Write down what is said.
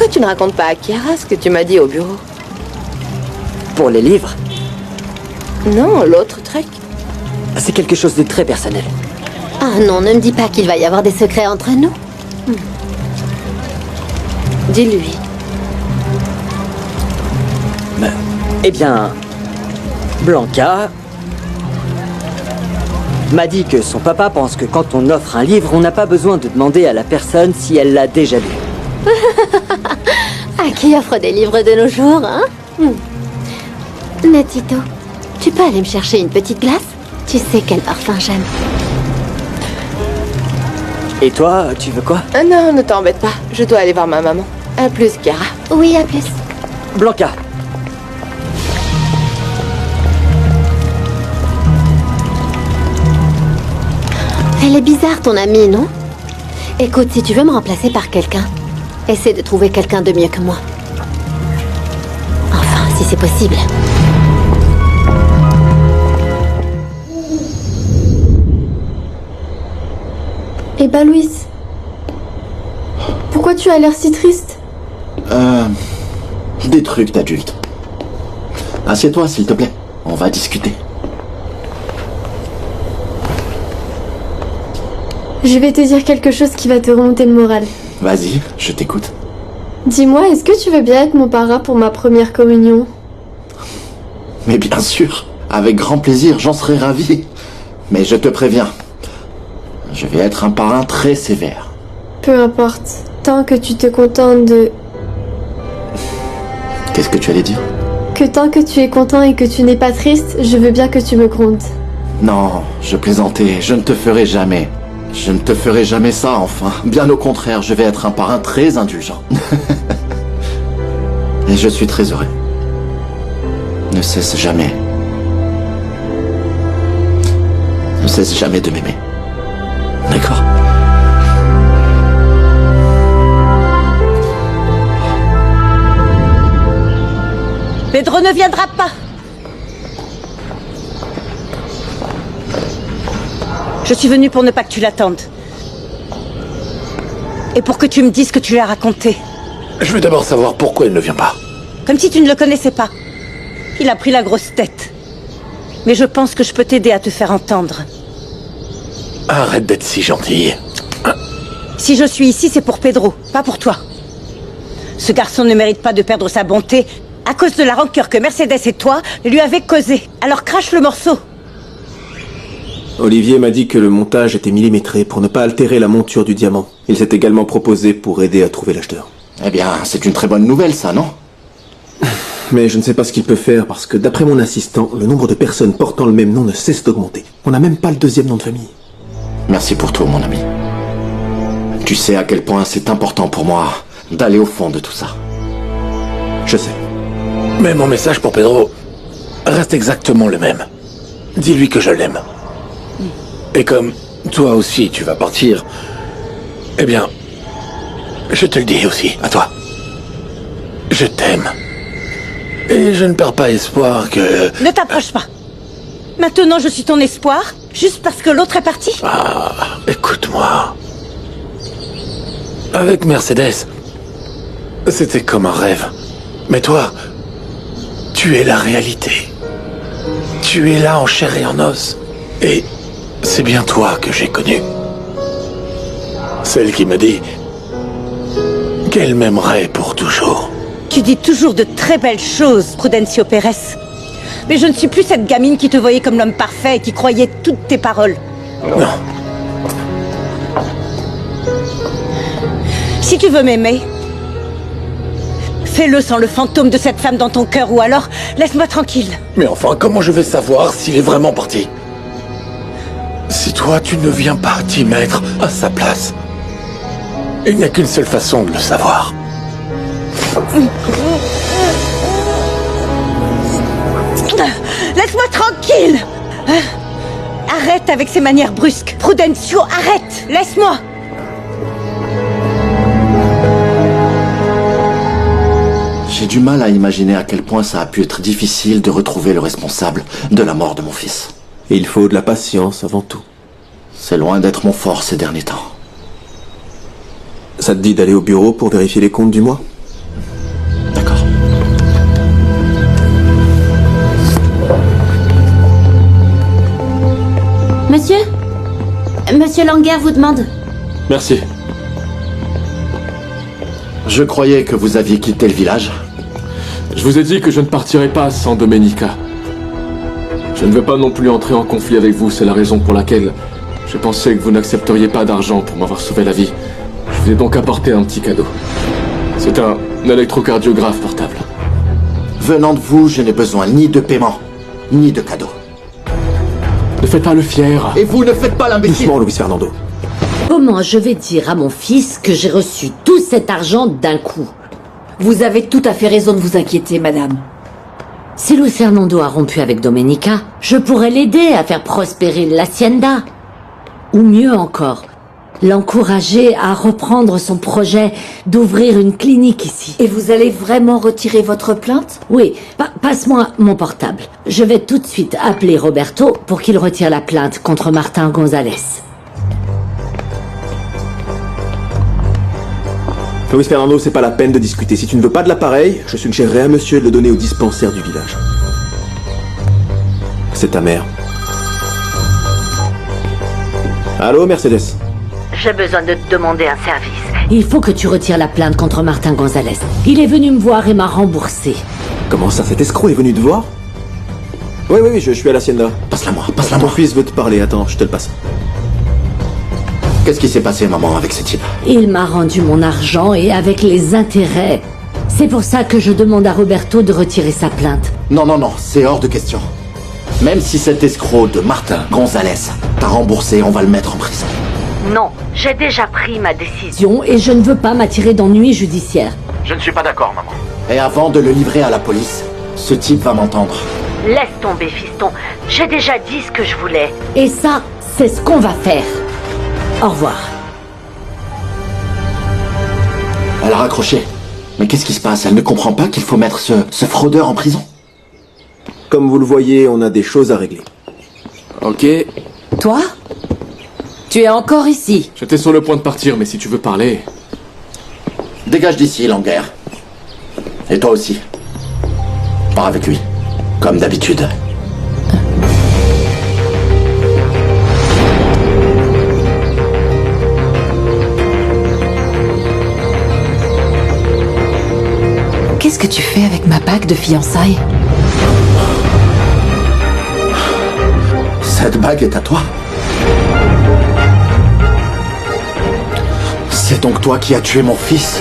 Pourquoi tu ne racontes pas à Chiara ce que tu m'as dit au bureau? Pour les livres, Non, l'autre truc. c'est quelque chose de très personnel. Ah non, ne me dis pas qu'il va y avoir des secrets entre nous. Dis-lui. Eh bien, Blanca m'a dit que son papa pense que quand on offre un livre, on n'a pas besoin de demander à la personne si elle l'a déjà lu. Ah, qui offre des livres de nos jours, hein? Netito, tu peux aller me chercher une petite glace? Tu sais quel parfum j'aime. Et toi, tu veux quoi? Non, ne t'embête pas. Je dois aller voir ma maman. À plus, Chiara. Oui, à plus. Blanca. Elle est bizarre, ton amie, non? Écoute, si tu veux me remplacer par quelqu'un, essaie de trouver quelqu'un de mieux que moi. Enfin, si c'est possible. Eh bah, Louise, pourquoi tu as l'air si triste? Des trucs d'adulte. Assieds-toi, s'il te plaît. On va discuter. Je vais te dire quelque chose qui va te remonter le moral. Vas-y, je t'écoute. Dis-moi, est-ce que tu veux bien être mon parrain pour ma première communion? Mais bien sûr, avec grand plaisir, j'en serais ravi. Mais je te préviens, je vais être un parrain très sévère. Peu importe, tant que tu te contentes de... Qu'est-ce que tu allais dire? Que tant que tu es content et que tu n'es pas triste, je veux bien que tu me grondes. Non, je plaisantais, je ne te ferai jamais. Je ne te ferai jamais ça, enfin. Bien au contraire, je vais être un parrain très indulgent. Et je suis très heureux. Ne cesse jamais. Ne cesse jamais de m'aimer. D'accord? Pedro ne viendra pas. Je suis venue pour ne pas que tu l'attendes. Et pour que tu me dises ce que tu lui as raconté. Je veux d'abord savoir pourquoi il ne vient pas. Comme si tu ne le connaissais pas. Il a pris la grosse tête. Mais je pense que je peux t'aider à te faire entendre. Arrête d'être si gentille. Si je suis ici, c'est pour Pedro, pas pour toi. Ce garçon ne mérite pas de perdre sa bonté à cause de la rancœur que Mercedes et toi lui avez causée. Alors crache le morceau. Olivier m'a dit que le montage était millimétré pour ne pas altérer la monture du diamant. Il s'est également proposé pour aider à trouver l'acheteur. Eh bien, c'est une très bonne nouvelle, ça, non? Mais je ne sais pas ce qu'il peut faire parce que d'après mon assistant, le nombre de personnes portant le même nom ne cesse d'augmenter. On n'a même pas le deuxième nom de famille. Merci pour tout, mon ami. Tu sais à quel point c'est important pour moi d'aller au fond de tout ça. Je sais. Mais mon message pour Pedro reste exactement le même. Dis-lui que je l'aime. Et comme toi aussi tu vas partir, eh bien, je te le dis aussi, à toi. Je t'aime. Et je ne perds pas espoir que... Ne t'approche pas. Maintenant, je suis ton espoir, juste parce que l'autre est parti. Ah, écoute-moi. Avec Mercedes, c'était comme un rêve. Mais toi, tu es la réalité. Tu es là en chair et en os. Et c'est bien toi que j'ai connu. Celle qui me dit qu'elle m'aimerait pour toujours. Tu dis toujours de très belles choses, Prudencio Pérez. Mais je ne suis plus cette gamine qui te voyait comme l'homme parfait et qui croyait toutes tes paroles. Non. Si tu veux m'aimer, fais-le sans le fantôme de cette femme dans ton cœur ou alors laisse-moi tranquille. Mais enfin, comment je vais savoir s'il est vraiment parti? Si toi, tu ne viens pas t'y mettre à sa place, il n'y a qu'une seule façon de le savoir. Laisse-moi tranquille. Arrête avec ces manières brusques. Prudencio, arrête. Laisse-moi. J'ai du mal à imaginer à quel point ça a pu être difficile de retrouver le responsable de la mort de mon fils. Et il faut de la patience avant tout. C'est loin d'être mon fort ces derniers temps. Ça te dit d'aller au bureau pour vérifier les comptes du mois? Monsieur Monsieur Langer vous demande. Merci. Je croyais que vous aviez quitté le village. Je vous ai dit que je ne partirai pas sans Domenica. Je ne veux pas non plus entrer en conflit avec vous, c'est la raison pour laquelle je pensais que vous n'accepteriez pas d'argent pour m'avoir sauvé la vie. Je vous ai donc apporté un petit cadeau. C'est un électrocardiographe portable. Venant de vous, je n'ai besoin ni de paiement, ni de cadeau. Ne faites pas le fier. Et vous ne faites pas l'imbécile. Doucement, Luis Fernando. Comment je vais dire à mon fils que j'ai reçu tout cet argent d'un coup? Vous avez tout à fait raison de vous inquiéter, madame. Si Luis Fernando a rompu avec Domenica, je pourrais l'aider à faire prospérer l'hacienda. Ou mieux encore, l'encourager à reprendre son projet d'ouvrir une clinique ici. Et vous allez vraiment retirer votre plainte? Oui, passe-moi mon portable. Je vais tout de suite appeler Roberto pour qu'il retire la plainte contre Martin Gonzalez. Luis Fernando, c'est pas la peine de discuter. Si tu ne veux pas de l'appareil, je suggérerais à monsieur de le donner au dispensaire du village. C'est ta mère. Allô, Mercedes? J'ai besoin de te demander un service. Il faut que tu retires la plainte contre Martin Gonzalez. Il est venu me voir et m'a remboursé. Comment ça, cet escroc est venu te voir? Oui, je suis à l'hacienda. Passe-la moi, passe-la Ton moi. fils veut te parler, attends, je te le passe. Qu'est-ce qui s'est passé, maman, avec ce type? Il m'a rendu mon argent et avec les intérêts. C'est pour ça que je demande à Roberto de retirer sa plainte. Non, c'est hors de question. Même si cet escroc de Martin Gonzalez t'a remboursé, on va le mettre en prison. Non, j'ai déjà pris ma décision et je ne veux pas m'attirer d'ennuis judiciaires. Je ne suis pas d'accord, maman. Et avant de le livrer à la police, ce type va m'entendre. Laisse tomber, fiston. J'ai déjà dit ce que je voulais. Et ça, c'est ce qu'on va faire. Au revoir. Elle a raccroché. Mais qu'est-ce qui se passe? Elle ne comprend pas qu'il faut mettre ce fraudeur en prison. Comme vous le voyez, on a des choses à régler. Ok. Toi? Tu es encore ici? J'étais sur le point de partir, mais si tu veux parler... Dégage d'ici, Langer. Et toi aussi. Pars avec lui. Comme d'habitude. Qu'est-ce que tu fais avec ma bague de fiançailles? Cette bague est à toi? C'est donc toi qui as tué mon fils?